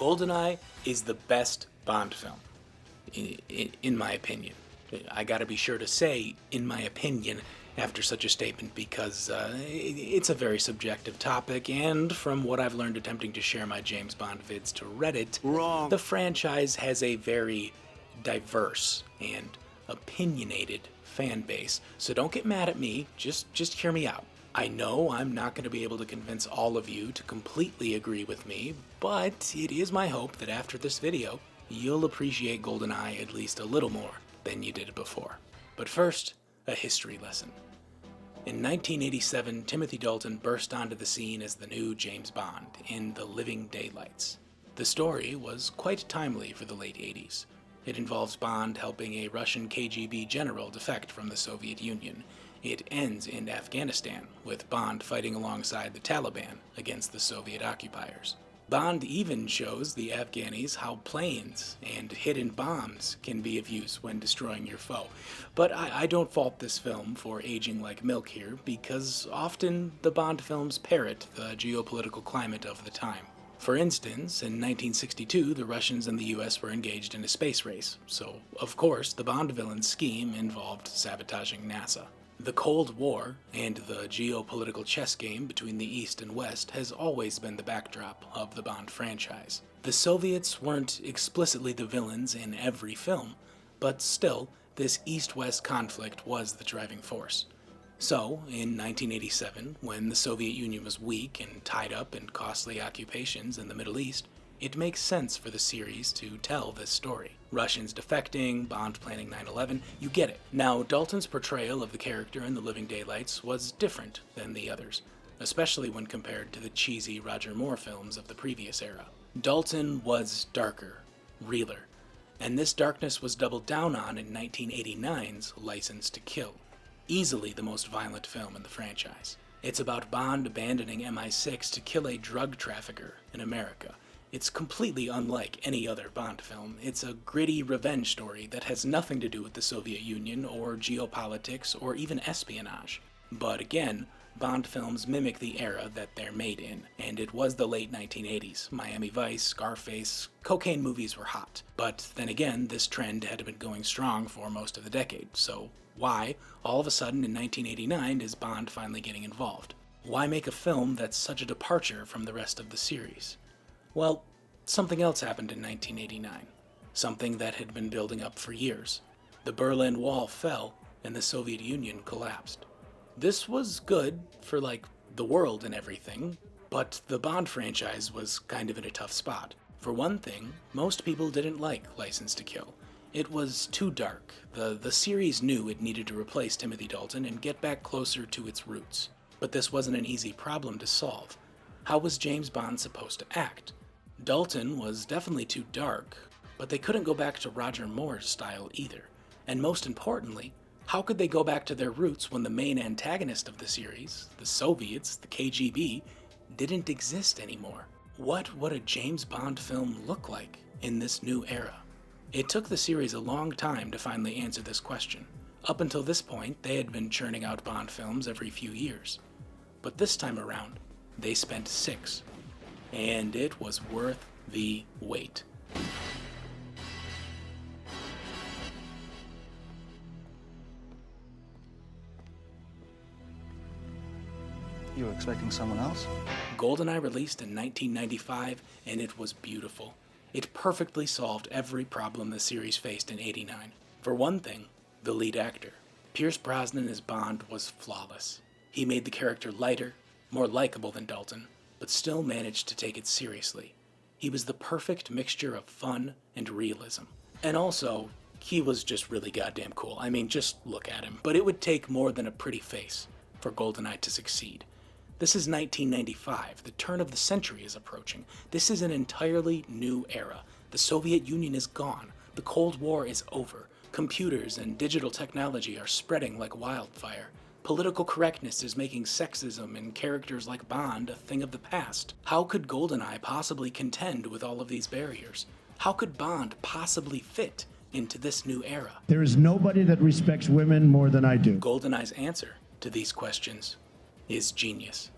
Goldeneye is the best Bond film, in my opinion. I gotta be sure to say, in my opinion, after such a statement, because it's a very subjective topic, and from what I've learned attempting to share my James Bond vids to Reddit, Wrong. The franchise has a very diverse and opinionated fan base. So don't get mad at me, just hear me out. I know I'm not going to be able to convince all of you to completely agree with me, but it is my hope that after this video, you'll appreciate Goldeneye at least a little more than you did before. But first, a history lesson. In 1987, Timothy Dalton burst onto the scene as the new James Bond in The Living Daylights. The story was quite timely for the late 80s. It involves Bond helping a Russian KGB general defect from the Soviet Union. It ends in Afghanistan, with Bond fighting alongside the Taliban against the Soviet occupiers. Bond even shows the Afghanis how planes and hidden bombs can be of use when destroying your foe. But I don't fault this film for aging like milk here, because often the Bond films parrot the geopolitical climate of the time. For instance, in 1962, the Russians and the US were engaged in a space race, so of course the Bond villain's scheme involved sabotaging NASA. The Cold War and the geopolitical chess game between the East and West has always been the backdrop of the Bond franchise. The Soviets weren't explicitly the villains in every film, but still, this East-West conflict was the driving force. So, in 1987, when the Soviet Union was weak and tied up in costly occupations in the Middle East, it makes sense for the series to tell this story. Russians defecting, Bond planning 9/11, you get it. Now, Dalton's portrayal of the character in The Living Daylights was different than the others, especially when compared to the cheesy Roger Moore films of the previous era. Dalton was darker, realer, and this darkness was doubled down on in 1989's License to Kill, easily the most violent film in the franchise. It's about Bond abandoning MI6 to kill a drug trafficker in America. It's completely unlike any other Bond film. It's a gritty revenge story that has nothing to do with the Soviet Union or geopolitics or even espionage. But again, Bond films mimic the era that they're made in, and it was the late 1980s. Miami Vice, Scarface, cocaine movies were hot. But then again, this trend had been going strong for most of the decade, so why, all of a sudden in 1989, is Bond finally getting involved? Why make a film that's such a departure from the rest of the series? Well, something else happened in 1989. Something that had been building up for years. The Berlin Wall fell, and the Soviet Union collapsed. This was good for, the world and everything, but the Bond franchise was kind of in a tough spot. For one thing, most people didn't like License to Kill. It was too dark. The series knew it needed to replace Timothy Dalton and get back closer to its roots. But this wasn't an easy problem to solve. How was James Bond supposed to act? Dalton was definitely too dark, but they couldn't go back to Roger Moore's style either. And most importantly, how could they go back to their roots when the main antagonist of the series, the Soviets, the KGB, didn't exist anymore? What would a James Bond film look like in this new era? It took the series a long time to finally answer this question. Up until this point, they had been churning out Bond films every few years. But this time around, they spent 6. And it was worth the wait. You were expecting someone else? Goldeneye released in 1995, and it was beautiful. It perfectly solved every problem the series faced in '89. For one thing, the lead actor. Pierce Brosnan as Bond was flawless. He made the character lighter, more likable than Dalton, but still managed to take it seriously. He was the perfect mixture of fun and realism. And also, he was just really goddamn cool. I mean, just look at him. But it would take more than a pretty face for Goldeneye to succeed. This is 1995. The turn of the century is approaching. This is an entirely new era. The Soviet Union is gone. The Cold War is over. Computers and digital technology are spreading like wildfire. Political correctness is making sexism and characters like Bond a thing of the past. How could Goldeneye possibly contend with all of these barriers? How could Bond possibly fit into this new era? There is nobody that respects women more than I do. Goldeneye's answer to these questions is genius.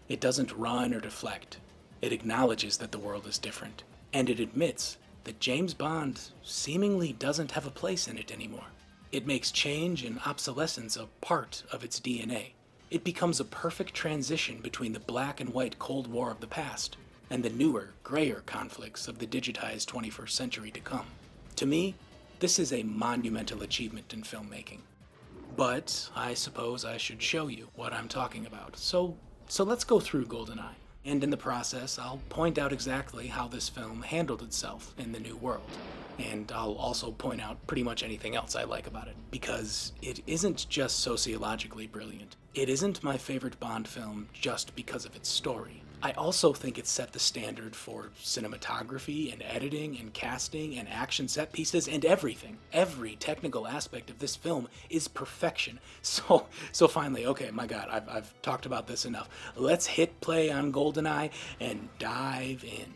It doesn't run or deflect. It acknowledges that the world is different. And it admits that James Bond seemingly doesn't have a place in it anymore. It makes change and obsolescence a part of its DNA. It becomes a perfect transition between the black and white Cold War of the past and the newer, grayer conflicts of the digitized 21st century to come. To me, this is a monumental achievement in filmmaking. But I suppose I should show you what I'm talking about. So let's go through Goldeneye. And in the process, I'll point out exactly how this film handled itself in the new world. And I'll also point out pretty much anything else I like about it, because it isn't just sociologically brilliant. It isn't my favorite Bond film just because of its story. I also think it set the standard for cinematography and editing and casting and action set pieces and everything. Every technical aspect of this film is perfection. So finally, okay, my God, I've talked about this enough. Let's hit play on Goldeneye and dive in.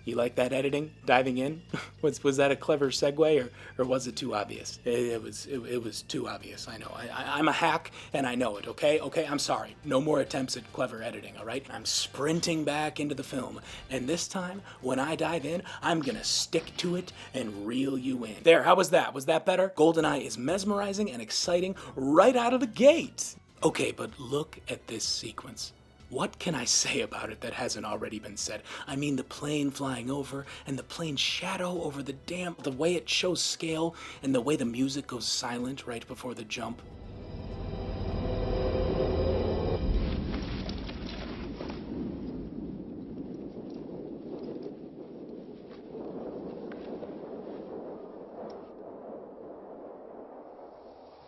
You like that editing? Diving in? Was that a clever segue, or was it too obvious? It was too obvious, I know. I'm a hack, and I know it, okay? Okay, I'm sorry. No more attempts at clever editing, all right? I'm sprinting back into the film, and this time, when I dive in, I'm gonna stick to it and reel you in. There, how was that? Was that better? Goldeneye is mesmerizing and exciting right out of the gate. Okay, but look at this sequence. What can I say about it that hasn't already been said? I mean, the plane flying over, and the plane's shadow over the dam, the way it shows scale, and the way the music goes silent right before the jump.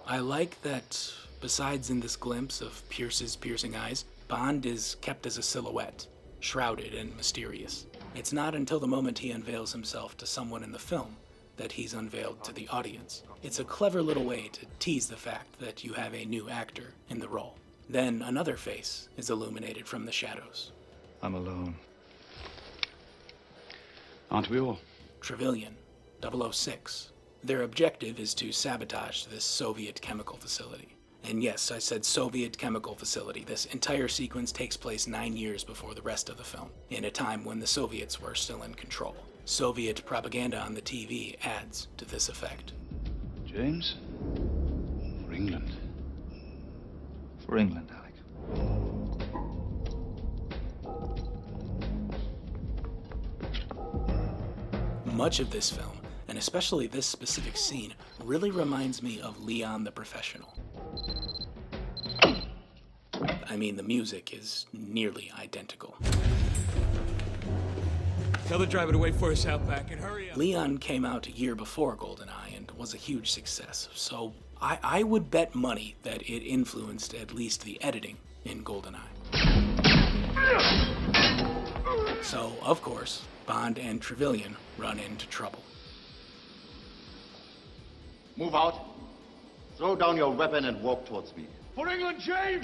I like that, besides in this glimpse of Pierce's piercing eyes, Bond is kept as a silhouette, shrouded and mysterious. It's not until the moment he unveils himself to someone in the film that he's unveiled to the audience. It's a clever little way to tease the fact that you have a new actor in the role. Then another face is illuminated from the shadows. I'm alone. Aren't we all? Trevelyan, 006. Their objective is to sabotage this Soviet chemical facility. And yes, I said Soviet chemical facility. This entire sequence takes place 9 years before the rest of the film, in a time when the Soviets were still in control. Soviet propaganda on the TV adds to this effect. James? For England. For England, Alec. Much of this film, and especially this specific scene, really reminds me of Leon the Professional. I mean, the music is nearly identical. Tell the driver to wait for us out back and hurry up. Leon came out a year before Goldeneye and was a huge success, so I would bet money that it influenced at least the editing in Goldeneye. So, of course, Bond and Trevelyan run into trouble. Move out. Throw down your weapon and walk towards me. For England, James!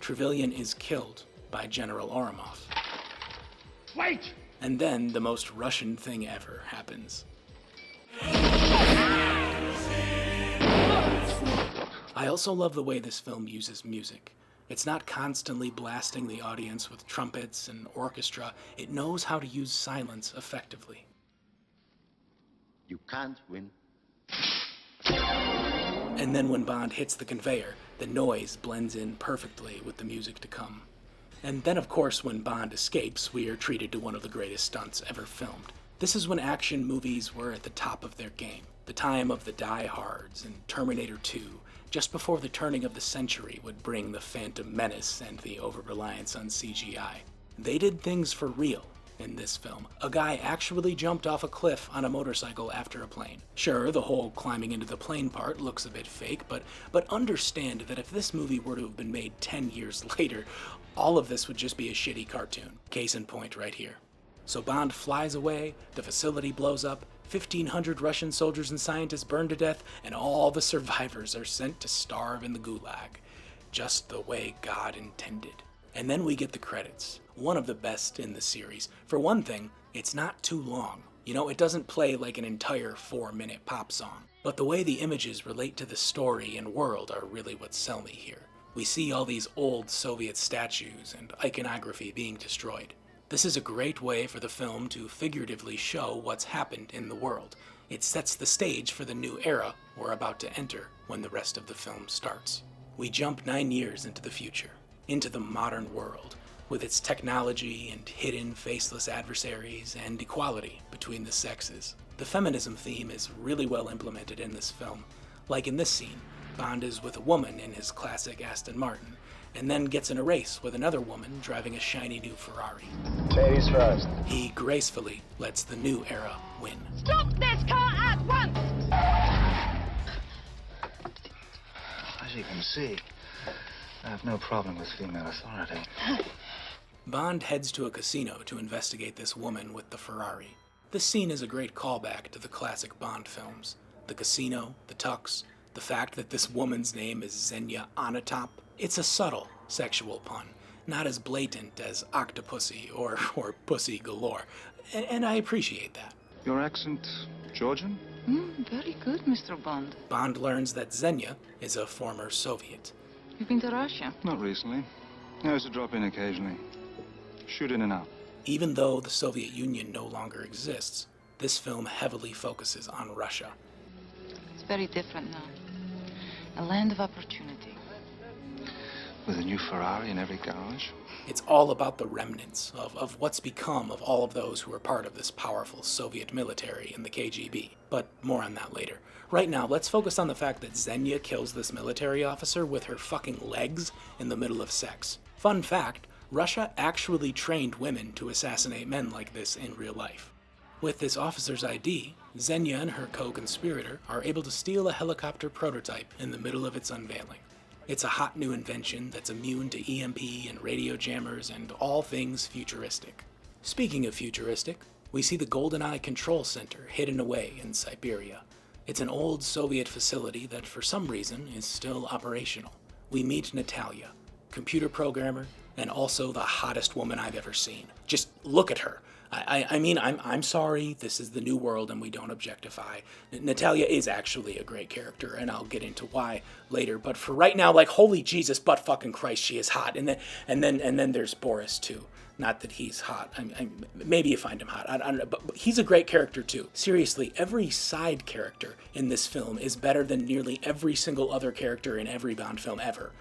Trevelyan is killed by General Oramov. Wait! And then the most Russian thing ever happens. I also love the way this film uses music. It's not constantly blasting the audience with trumpets and orchestra. It knows how to use silence effectively. You can't win. And then when Bond hits the conveyor, the noise blends in perfectly with the music to come. And then, of course, when Bond escapes, we are treated to one of the greatest stunts ever filmed. This is when action movies were at the top of their game. The time of the Die Hards and Terminator 2, just before the turning of the century would bring the Phantom Menace and the over-reliance on CGI. They did things for real in this film. A guy actually jumped off a cliff on a motorcycle after a plane. Sure, the whole climbing into the plane part looks a bit fake, but understand that if this movie were to have been made 10 years later, all of this would just be a shitty cartoon. Case in point right here. So Bond flies away, the facility blows up, 1,500 Russian soldiers and scientists burn to death, and all the survivors are sent to starve in the gulag. Just the way God intended. And then we get the credits. One of the best in the series. For one thing, it's not too long. You know, it doesn't play like an entire 4-minute pop song. But the way the images relate to the story and world are really what sell me here. We see all these old Soviet statues and iconography being destroyed. This is a great way for the film to figuratively show what's happened in the world. It sets the stage for the new era we're about to enter when the rest of the film starts. We jump 9 years into the future, into the modern world, with its technology and hidden faceless adversaries and equality between the sexes. The feminism theme is really well implemented in this film. Like in this scene, Bond is with a woman in his classic Aston Martin, and then gets in a race with another woman driving a shiny new Ferrari. Ladies first. He gracefully lets the new era win. Stop this car at once! As you can see, I have no problem with female authority. Bond heads to a casino to investigate this woman with the Ferrari. This scene is a great callback to the classic Bond films. The casino, the tux, the fact that this woman's name is Xenia Onatopp. It's a subtle sexual pun, not as blatant as Octopussy or Pussy Galore, and I appreciate that. Your accent, Georgian? Very good, Mr. Bond. Bond learns that Xenia is a former Soviet. You've been to Russia? Not recently. I used to drop in occasionally. Shoot in and out. Even though the Soviet Union no longer exists, this film heavily focuses on Russia. It's very different now. A land of opportunity. With a new Ferrari in every garage? It's all about the remnants of what's become of all of those who were part of this powerful Soviet military and the KGB. But more on that later. Right now, let's focus on the fact that Xenia kills this military officer with her fucking legs in the middle of sex. Fun fact, Russia actually trained women to assassinate men like this in real life. With this officer's ID, Xenia and her co-conspirator are able to steal a helicopter prototype in the middle of its unveiling. It's a hot new invention that's immune to EMP and radio jammers and all things futuristic. Speaking of futuristic, we see the Goldeneye control center hidden away in Siberia. It's an old Soviet facility that for some reason is still operational. We meet Natalia, computer programmer, and also the hottest woman I've ever seen. Just look at her. I mean, I'm sorry, this is the new world and we don't objectify. Natalia is actually a great character, and I'll get into why later. But for right now, like, holy Jesus, butt fucking Christ, she is hot. And then there's Boris too. Not that he's hot. Maybe you find him hot. I don't know, but he's a great character too. Seriously, every side character in this film is better than nearly every single other character in every Bond film ever.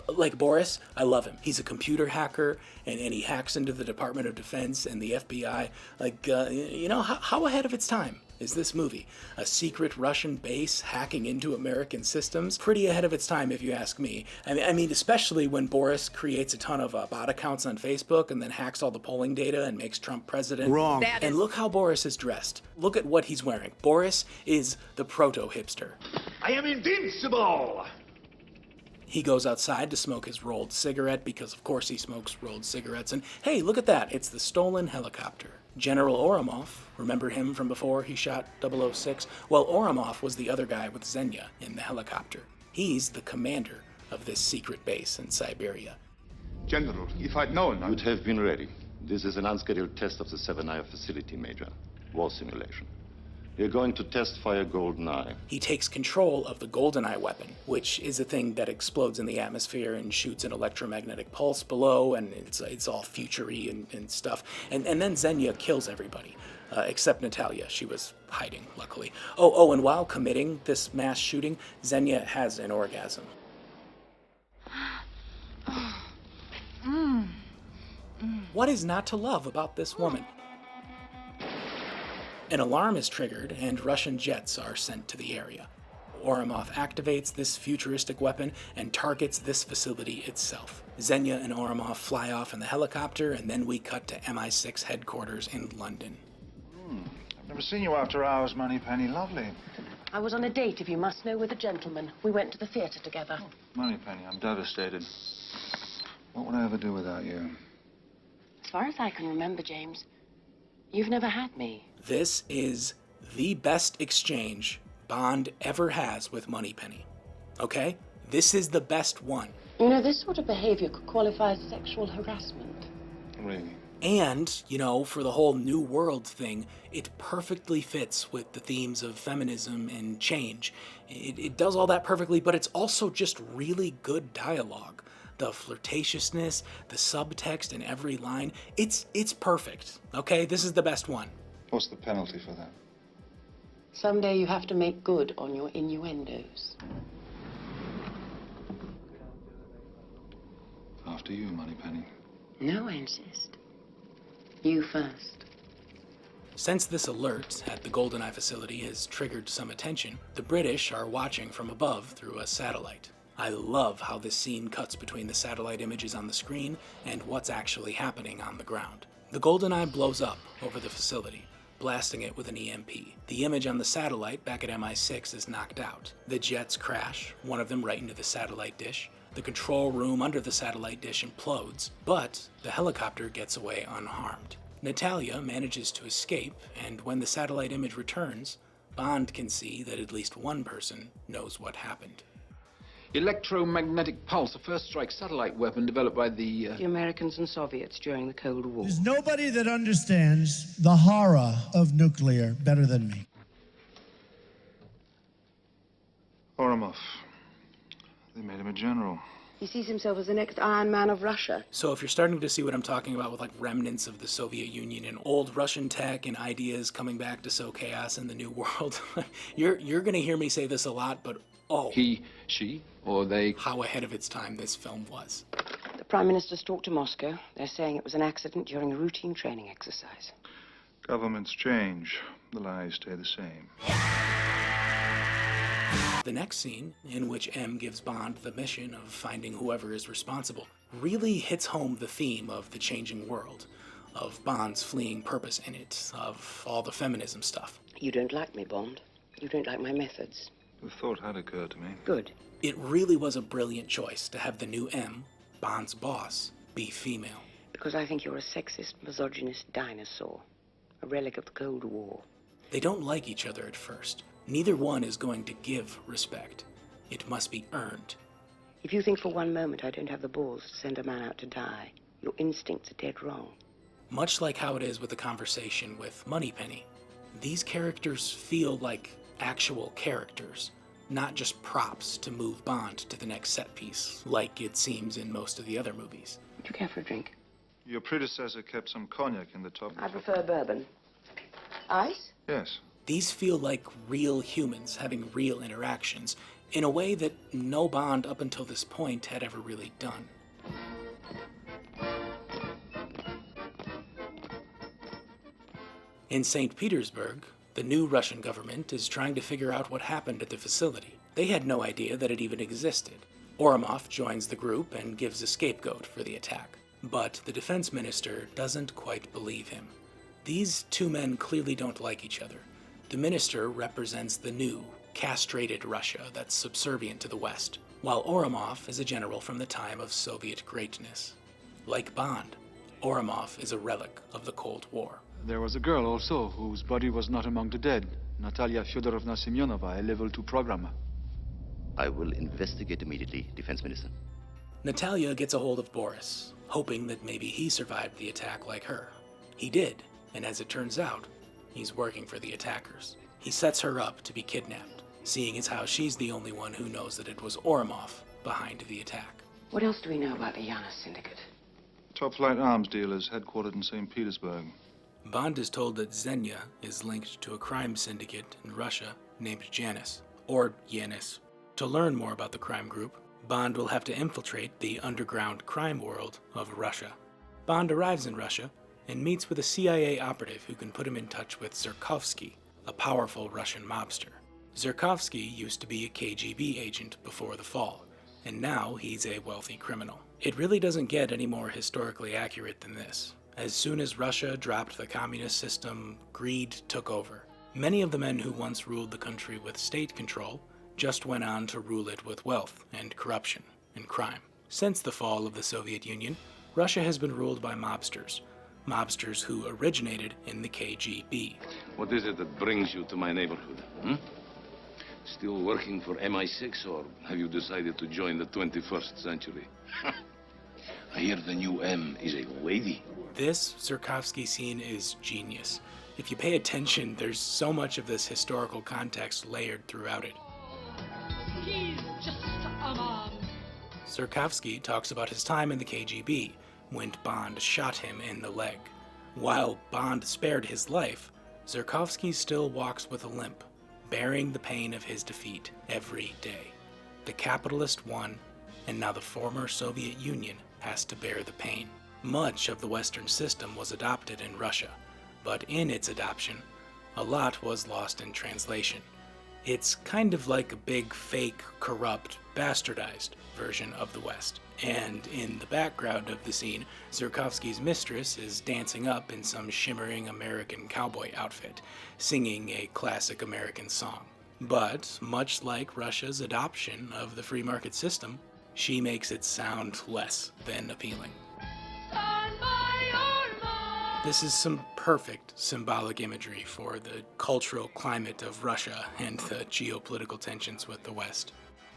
Like Boris, I love him. He's a computer hacker, and he hacks into the Department of Defense and the FBI. Like, how ahead of its time is this movie? A secret Russian base hacking into American systems? Pretty ahead of its time, if you ask me. I mean, especially when Boris creates a ton of bot accounts on Facebook and then hacks all the polling data and makes Trump president. Wrong. And look how Boris is dressed. Look at what he's wearing. Boris is the proto-hipster. I am invincible! He goes outside to smoke his rolled cigarette because, of course, he smokes rolled cigarettes. And hey, look at that. It's the stolen helicopter. General Oramov, remember him from before he shot 006? Well, Oramov was the other guy with Xenia in the helicopter. He's the commander of this secret base in Siberia. General, if I'd known... You'd have been ready. This is an unscheduled test of the 7-Eye facility, Major. War simulation. You're going to test fire Goldeneye. He takes control of the Goldeneye weapon, which is a thing that explodes in the atmosphere and shoots an electromagnetic pulse below, and it's all future-y and stuff. And then Xenia kills everybody, except Natalia. She was hiding, luckily. Oh, and while committing this mass shooting, Xenia has an orgasm. What is not to love about this woman? An alarm is triggered, and Russian jets are sent to the area. Oramov activates this futuristic weapon and targets this facility itself. Xenia and Oramov fly off in the helicopter, and then we cut to MI6 headquarters in London. I've never seen you after hours, Moneypenny. Lovely. I was on a date, if you must know, with a gentleman. We went to the theatre together. Oh, Moneypenny, I'm devastated. What would I ever do without you? As far as I can remember, James, you've never had me. This is the best exchange Bond ever has with Moneypenny. Okay? This is the best one. You know, this sort of behavior could qualify as sexual harassment. Really? And, you know, for the whole New World thing, it perfectly fits with the themes of feminism and change. It does all that perfectly, but it's also just really good dialogue. The flirtatiousness, the subtext in every line, it's perfect, okay? This is the best one. What's the penalty for that? Someday you have to make good on your innuendos. After you, Moneypenny. No, I insist. You first. Since this alert at the Goldeneye facility has triggered some attention, the British are watching from above through a satellite. I love how this scene cuts between the satellite images on the screen and what's actually happening on the ground. The Goldeneye blows up over the facility, blasting it with an EMP. The image on the satellite back at MI6 is knocked out. The jets crash, one of them right into the satellite dish. The control room under the satellite dish implodes, but the helicopter gets away unharmed. Natalia manages to escape, and when the satellite image returns, Bond can see that at least one person knows what happened. Electromagnetic pulse, a first-strike satellite weapon developed by the Americans and Soviets during the Cold War. There's nobody that understands the horror of nuclear better than me. Oromov. They made him a general. He sees himself as the next Iron Man of Russia. So if you're starting to see what I'm talking about with like remnants of the Soviet Union and old Russian tech and ideas coming back to sow chaos in the New World, you're gonna hear me say this a lot, but oh. He, she, or they. How ahead of its time this film was. The Prime Minister's talked to Moscow. They're saying it was an accident during a routine training exercise. Governments change. The lies stay the same. The next scene, in which M gives Bond the mission of finding whoever is responsible, really hits home the theme of the changing world, of Bond's fleeing purpose in it, of all the feminism stuff. You don't like me, Bond. You don't like my methods. The thought had occurred to me. Good. It really was a brilliant choice to have the new M, Bond's boss, be female. Because I think you're a sexist, misogynist dinosaur. A relic of the Cold War. They don't like each other at first. Neither one is going to give respect. It must be earned. If you think for one moment I don't have the balls to send a man out to die, your instincts are dead wrong. Much like how it is with the conversation with Moneypenny, these characters feel like actual characters, not just props to move Bond to the next set piece, like it seems in most of the other movies. Would you care for a drink? Your predecessor kept some cognac in the top. I prefer bourbon. Ice? Yes. These feel like real humans having real interactions in a way that no Bond up until this point had ever really done. In St. Petersburg, the new Russian government is trying to figure out what happened at the facility. They had no idea that it even existed. Oromov joins the group and gives a scapegoat for the attack. But the defense minister doesn't quite believe him. These two men clearly don't like each other. The minister represents the new, castrated Russia that's subservient to the West, while Oromov is a general from the time of Soviet greatness. Like Bond, Oromov is a relic of the Cold War. There was a girl also whose body was not among the dead. Natalia Fyodorovna Semyonova, a level 2 programmer. I will investigate immediately, Defense Minister. Natalia gets a hold of Boris, hoping that maybe he survived the attack like her. He did, and as it turns out, he's working for the attackers. He sets her up to be kidnapped, seeing as how she's the only one who knows that it was Oromov behind the attack. What else do we know about the Yana Syndicate? Top-flight arms dealers headquartered in St. Petersburg. Bond is told that Xenia is linked to a crime syndicate in Russia named Janus, or Yanis. To learn more about the crime group, Bond will have to infiltrate the underground crime world of Russia. Bond arrives in Russia and meets with a CIA operative who can put him in touch with Zherkovsky, a powerful Russian mobster. Zherkovsky used to be a KGB agent before the fall, and now he's a wealthy criminal. It really doesn't get any more historically accurate than this. As soon as Russia dropped the communist system, greed took over. Many of the men who once ruled the country with state control just went on to rule it with wealth and corruption and crime. Since the fall of the Soviet Union, Russia has been ruled by mobsters who originated in the KGB. What is it that brings you to my neighborhood? Still working for MI6, or have you decided to join the 21st century? I hear the new M is a lady. This Zurkowsky scene is genius. If you pay attention, there's so much of this historical context layered throughout it. He's just a man. Zurkowsky talks about his time in the KGB, when Bond shot him in the leg. While Bond spared his life, Zurkowsky still walks with a limp, bearing the pain of his defeat every day. The capitalist won, and now the former Soviet Union has to bear the pain. Much of the Western system was adopted in Russia, but in its adoption, a lot was lost in translation. It's kind of like a big, fake, corrupt, bastardized version of the West. And in the background of the scene, Zurkowsky's mistress is dancing up in some shimmering American cowboy outfit, singing a classic American song. But, much like Russia's adoption of the free market system, she makes it sound less than appealing. This is some perfect symbolic imagery for the cultural climate of Russia and the geopolitical tensions with the West.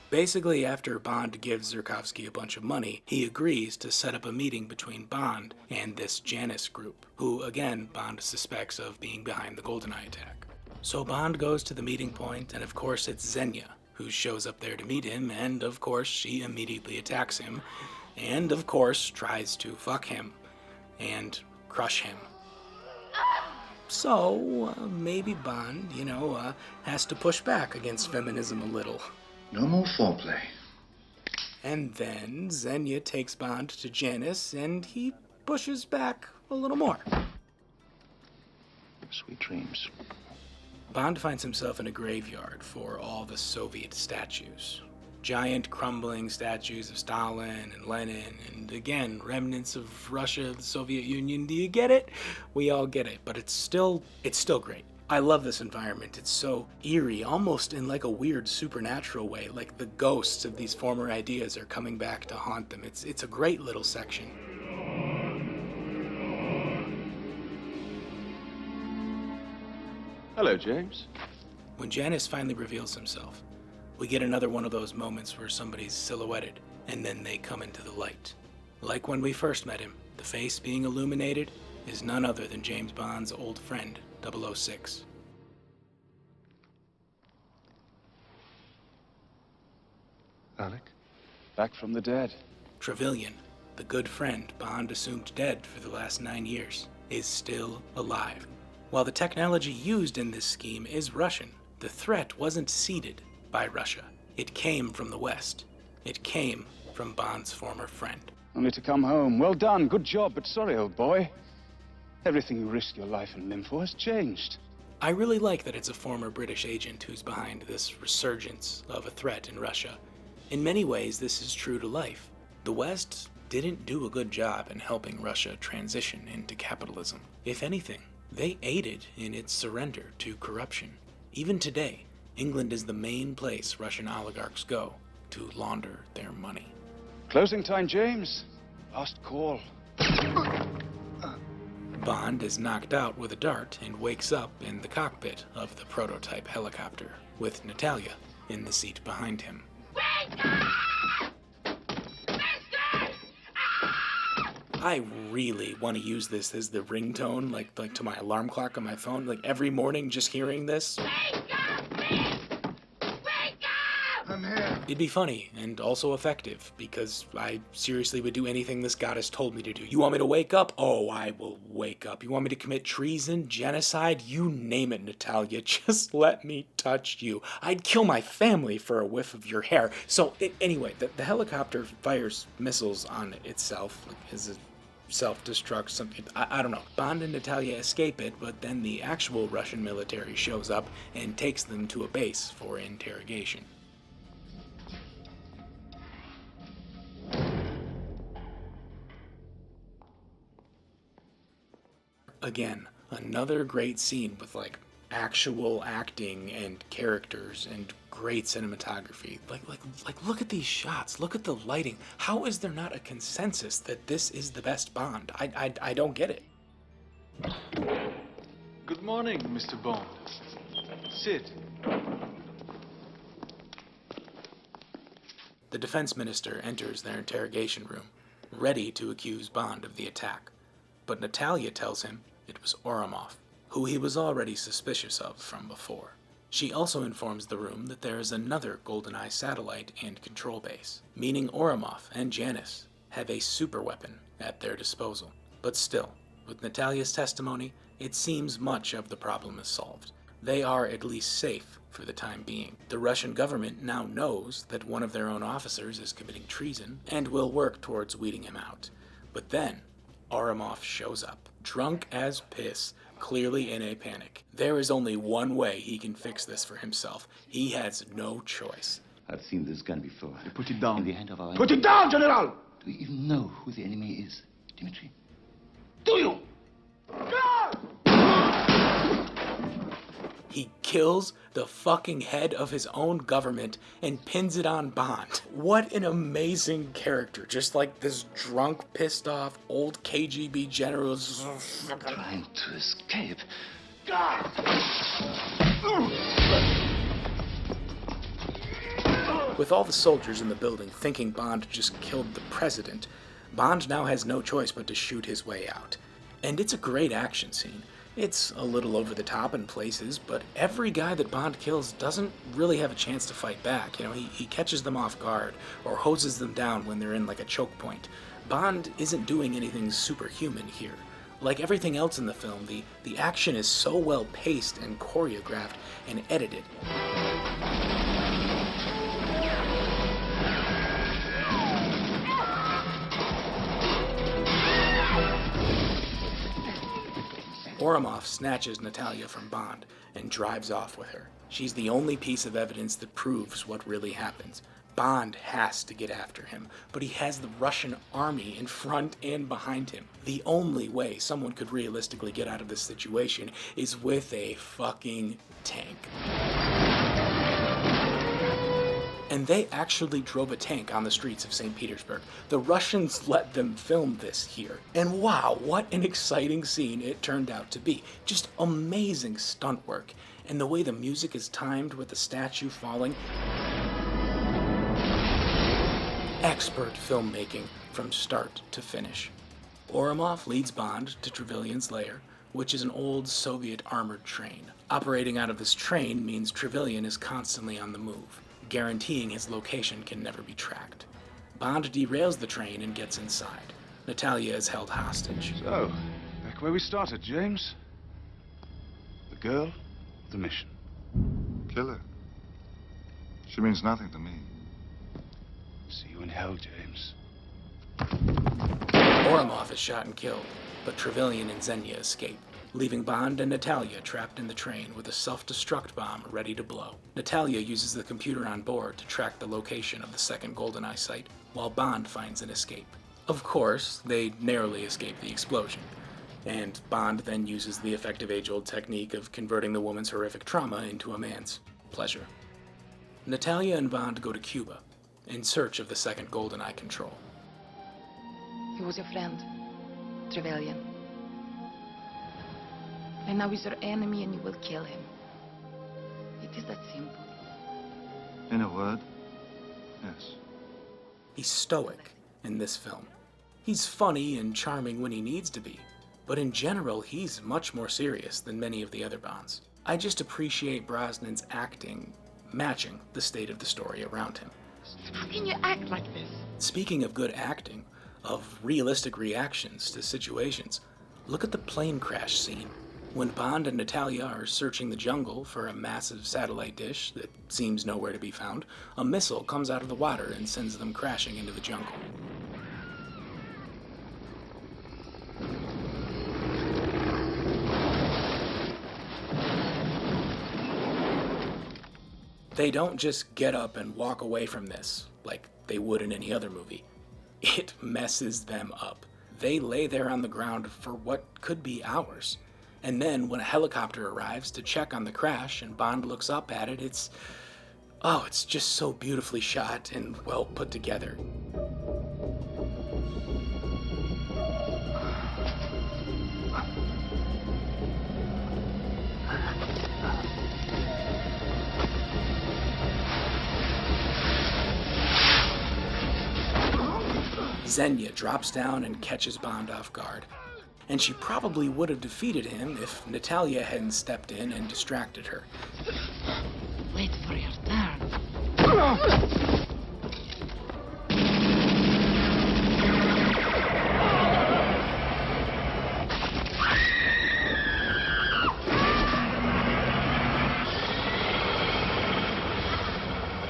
Basically, after Bond gives Zurkowsky a bunch of money, he agrees to set up a meeting between Bond and this Janus group, who, again, Bond suspects of being behind the Goldeneye attack. So Bond goes to the meeting point, and of course it's Xenia, who shows up there to meet him, and of course she immediately attacks him, and of course tries to fuck him, and crush him. So, maybe Bond, has to push back against feminism a little. No more foreplay. And then Xenia takes Bond to Janus, and he pushes back a little more. Sweet dreams. Bond finds himself in a graveyard for all the Soviet statues. Giant crumbling statues of Stalin and Lenin, and again, remnants of Russia, the Soviet Union. Do you get it? We all get it, but it's still great. I love this environment. It's so eerie, almost in like a weird supernatural way, like the ghosts of these former ideas are coming back to haunt them. It's a great little section. Hello, James. When Janus finally reveals himself, we get another one of those moments where somebody's silhouetted, and then they come into the light. Like when we first met him, the face being illuminated is none other than James Bond's old friend, 006. Alec? Back from the dead. Trevelyan, the good friend Bond assumed dead for the last 9 years, is still alive. While the technology used in this scheme is Russian, the threat wasn't seeded by Russia. It came from the West. It came from Bond's former friend. Only to come home. Well done, good job, but sorry, old boy. Everything you risked your life and limb for has changed. I really like that it's a former British agent who's behind this resurgence of a threat in Russia. In many ways, this is true to life. The West didn't do a good job in helping Russia transition into capitalism. If anything, they aided in its surrender to corruption. Even today, England is the main place Russian oligarchs go to launder their money. Closing time, James. Last call. Bond is knocked out with a dart and wakes up in the cockpit of the prototype helicopter, with Natalia in the seat behind him. I really want to use this as the ringtone, like to my alarm clock on my phone. Like every morning, just hearing this. I'm here. It'd be funny and also effective, because I seriously would do anything this goddess told me to do. You want me to wake up? Oh, I will wake up. You want me to commit treason, genocide? You name it, Natalia. Just let me touch you. I'd kill my family for a whiff of your hair. So, anyway, the helicopter fires missiles on itself, like as a self-destruct, something. I don't know. Bond and Natalia escape it, but then the actual Russian military shows up and takes them to a base for interrogation. Again, another great scene with like actual acting and characters and great cinematography. Like look at these shots. Look at the lighting. How is there not a consensus that this is the best Bond? I don't get it. Good morning, Mr. Bond. Sit. The defense minister enters their interrogation room, ready to accuse Bond of the attack. But Natalia tells him it was Ourumov, who he was already suspicious of from before. She also informs the room that there is another Goldeneye satellite and control base, meaning Ourumov and Janice have a superweapon at their disposal. But still, with Natalia's testimony, it seems much of the problem is solved. They are at least safe for the time being. The Russian government now knows that one of their own officers is committing treason and will work towards weeding him out. But then, Ourumov shows up, drunk as piss, clearly in a panic. There is only one way he can fix this for himself. He has no choice. I've seen this gun before. You put it down. In the hand of our Put it down, General! Do you even know who the enemy is, Dimitri? Do you? He kills the fucking head of his own government and pins it on Bond. What an amazing character. Just like this drunk, pissed off, old KGB general. Trying to escape. With all the soldiers in the building thinking Bond just killed the president, Bond now has no choice but to shoot his way out. And it's a great action scene. It's a little over the top in places, but every guy that Bond kills doesn't really have a chance to fight back. You know, he catches them off guard or hoses them down when they're in like a choke point. Bond isn't doing anything superhuman here. Like everything else in the film, the action is so well paced and choreographed and edited. Ourumov snatches Natalia from Bond and drives off with her. She's the only piece of evidence that proves what really happens. Bond has to get after him, but he has the Russian army in front and behind him. The only way someone could realistically get out of this situation is with a fucking tank. And they actually drove a tank on the streets of St. Petersburg. The Russians let them film this here. And wow, what an exciting scene it turned out to be. Just amazing stunt work. And the way the music is timed with the statue falling. Expert filmmaking from start to finish. Ourumov leads Bond to Trevelyan's lair, which is an old Soviet armored train. Operating out of this train means Trevelyan is constantly on the move, guaranteeing his location can never be tracked. Bond derails the train and gets inside. Natalia is held hostage. So, back where we started, James. The girl, the mission. Kill her. She means nothing to me. See you in hell, James. Ourumov is shot and killed, but Trevelyan and Xenia escape, leaving Bond and Natalia trapped in the train with a self-destruct bomb ready to blow. Natalia uses the computer on board to track the location of the second Goldeneye site, while Bond finds an escape. Of course, they narrowly escape the explosion, and Bond then uses the effective age-old technique of converting the woman's horrific trauma into a man's pleasure. Natalia and Bond go to Cuba, in search of the second Goldeneye control. He was your friend, Trevelyan. And now he's your enemy and you will kill him. It is that simple. In a word, yes. He's stoic in this film. He's funny and charming when he needs to be, but in general, he's much more serious than many of the other Bonds. I just appreciate Brosnan's acting matching the state of the story around him. How can you act like this? Speaking of good acting, of realistic reactions to situations, look at the plane crash scene. When Bond and Natalia are searching the jungle for a massive satellite dish that seems nowhere to be found, a missile comes out of the water and sends them crashing into the jungle. They don't just get up and walk away from this like they would in any other movie. It messes them up. They lay there on the ground for what could be hours. And then when a helicopter arrives to check on the crash and Bond looks up at it, it's just so beautifully shot and well put together. Xenia drops down and catches Bond off guard. And she probably would have defeated him if Natalia hadn't stepped in and distracted her. Wait for your turn.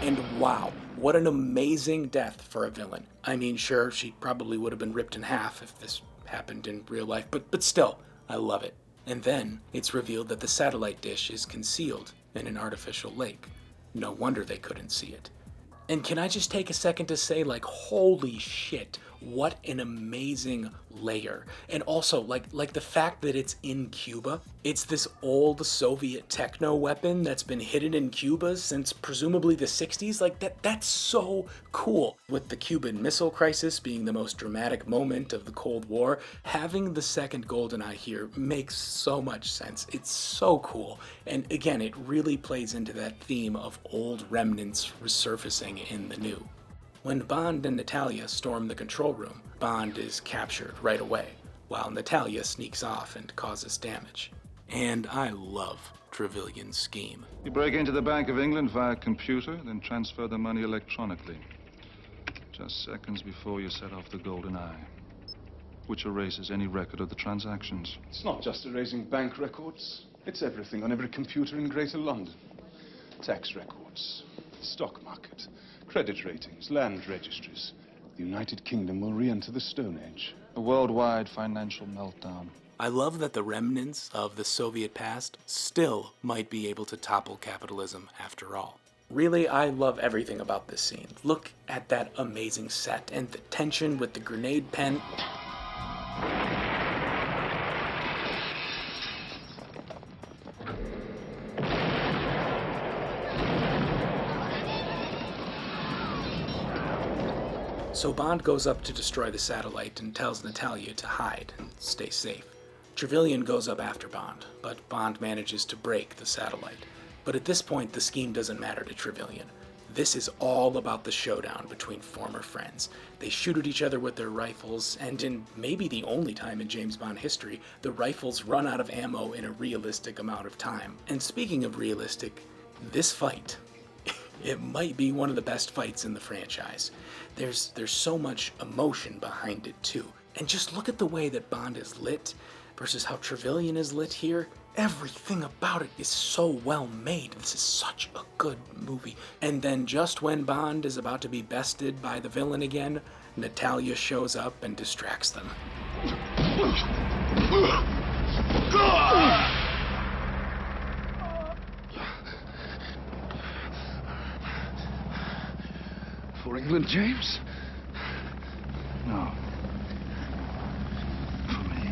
And wow, what an amazing death for a villain. I mean, sure, she probably would have been ripped in half if this happened in real life, but still, I love it. And then it's revealed that the satellite dish is concealed in an artificial lake. No wonder they couldn't see it. And can I just take a second to say, like, holy shit, what an amazing layer. And also, like the fact that it's in Cuba. It's this old Soviet techno weapon that's been hidden in Cuba since presumably the 60s. Like, that's so cool. With the Cuban Missile Crisis being the most dramatic moment of the Cold War, having the second Goldeneye here makes so much sense. It's so cool. And again, it really plays into that theme of old remnants resurfacing in the new. When Bond and Natalia storm the control room, Bond is captured right away, while Natalia sneaks off and causes damage. And I love Trevelyan's scheme. You break into the Bank of England via computer, then transfer the money electronically. Just seconds before you set off the Goldeneye, which erases any record of the transactions. It's not just erasing bank records. It's everything on every computer in Greater London. Tax records, stock market, credit ratings, land registries. The United Kingdom will re-enter the Stone Age. A worldwide financial meltdown. I love that the remnants of the Soviet past still might be able to topple capitalism after all. Really, I love everything about this scene. Look at that amazing set and the tension with the grenade pen. So Bond goes up to destroy the satellite and tells Natalia to hide and stay safe. Trevelyan goes up after Bond, but Bond manages to break the satellite. But at this point, the scheme doesn't matter to Trevelyan. This is all about the showdown between former friends. They shoot at each other with their rifles, and in maybe the only time in James Bond history, the rifles run out of ammo in a realistic amount of time. And speaking of realistic, this fight, it might be one of the best fights in the franchise. There's so much emotion behind it too. And just look at the way that Bond is lit versus how Trevelyan is lit here. Everything about it is so well made. This is such a good movie. And then just when Bond is about to be bested by the villain again, Natalia shows up and distracts them. For England, James? No. For me.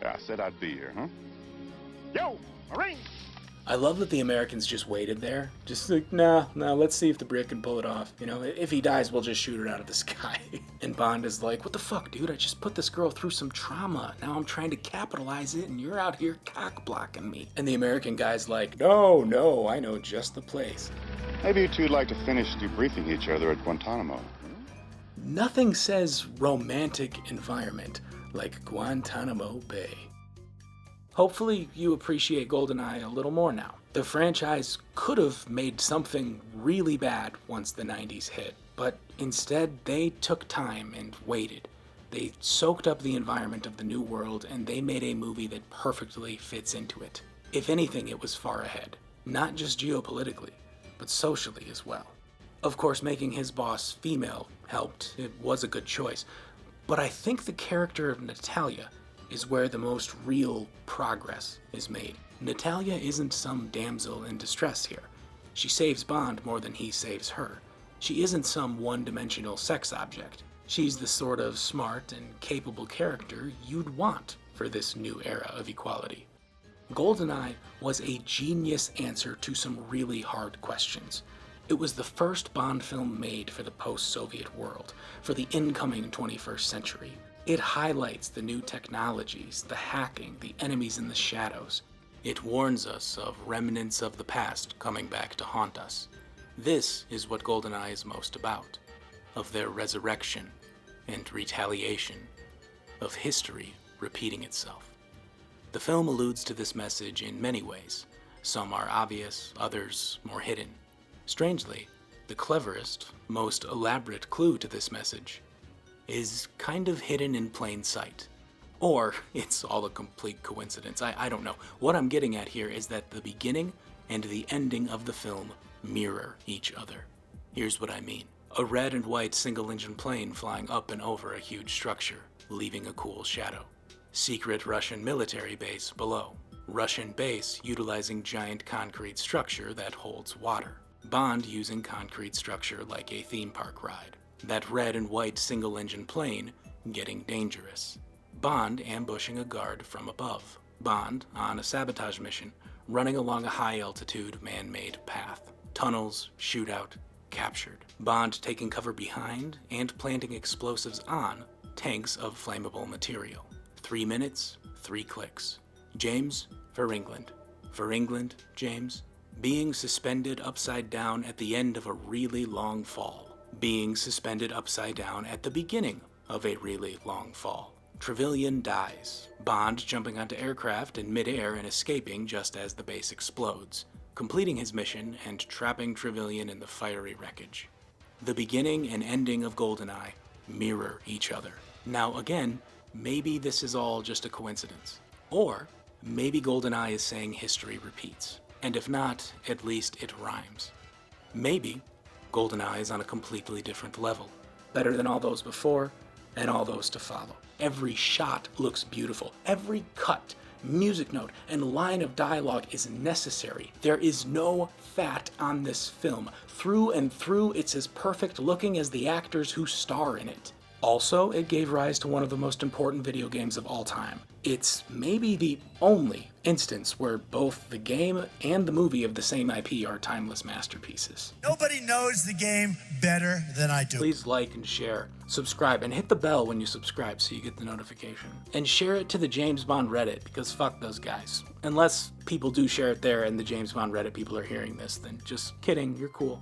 I said I'd be here, huh? Yo, Marine! I love that the Americans just waited there. Just like, nah, let's see if the Brit can pull it off. You know, if he dies, we'll just shoot it out of the sky. And Bond is like, what the fuck, dude? I just put this girl through some trauma. Now I'm trying to capitalize it, and you're out here cock-blocking me. And the American guy's like, no, I know just the place. Maybe you two'd like to finish debriefing each other at Guantanamo. Nothing says romantic environment like Guantanamo Bay. Hopefully you appreciate Goldeneye a little more now. The franchise could have made something really bad once the 90s hit, but instead they took time and waited. They soaked up the environment of the new world and they made a movie that perfectly fits into it. If anything, it was far ahead. Not just geopolitically, but socially as well. Of course, making his boss female helped. It was a good choice. But I think the character of Natalia is where the most real progress is made. Natalia isn't some damsel in distress here. She saves Bond more than he saves her. She isn't some one-dimensional sex object. She's the sort of smart and capable character you'd want for this new era of equality. Goldeneye was a genius answer to some really hard questions. It was the first Bond film made for the post-Soviet world, for the incoming 21st century. It highlights the new technologies, the hacking, the enemies in the shadows. It warns us of remnants of the past coming back to haunt us. This is what Goldeneye is most about, of their resurrection and retaliation, of history repeating itself. The film alludes to this message in many ways. Some are obvious, others more hidden. Strangely, the cleverest, most elaborate clue to this message is kind of hidden in plain sight. Or it's all a complete coincidence. I don't know. What I'm getting at here is that the beginning and the ending of the film mirror each other. Here's what I mean. A red and white single-engine plane flying up and over a huge structure, leaving a cool shadow. Secret Russian military base below. Russian base utilizing giant concrete structure that holds water. Bond using concrete structure like a theme park ride. That red and white single-engine plane getting dangerous. Bond ambushing a guard from above. Bond on a sabotage mission, running along a high-altitude man-made path. Tunnels, shootout, captured. Bond taking cover behind and planting explosives on tanks of flammable material. 3 minutes, 3 clicks. James, for England. For England, James. Being suspended upside down at the end of a really long fall. Being suspended upside down at the beginning of a really long fall. Trevelyan dies. Bond jumping onto aircraft in midair and escaping just as the base explodes, completing his mission and trapping Trevelyan in the fiery wreckage. The beginning and ending of Goldeneye mirror each other. Now again, maybe this is all just a coincidence. Or maybe Goldeneye is saying history repeats. And if not, at least it rhymes. Maybe Goldeneye is on a completely different level. Better than all those before, and all those to follow. Every shot looks beautiful. Every cut, music note, and line of dialogue is necessary. There is no fat on this film. Through and through, it's as perfect looking as the actors who star in it. Also, it gave rise to one of the most important video games of all time. It's maybe the only instance where both the game and the movie of the same IP are timeless masterpieces. Nobody knows the game better than I do. Please like and share, subscribe, and hit the bell when you subscribe so you get the notification. And share it to the James Bond Reddit, because fuck those guys. Unless people do share it there and the James Bond Reddit people are hearing this, then just kidding, you're cool.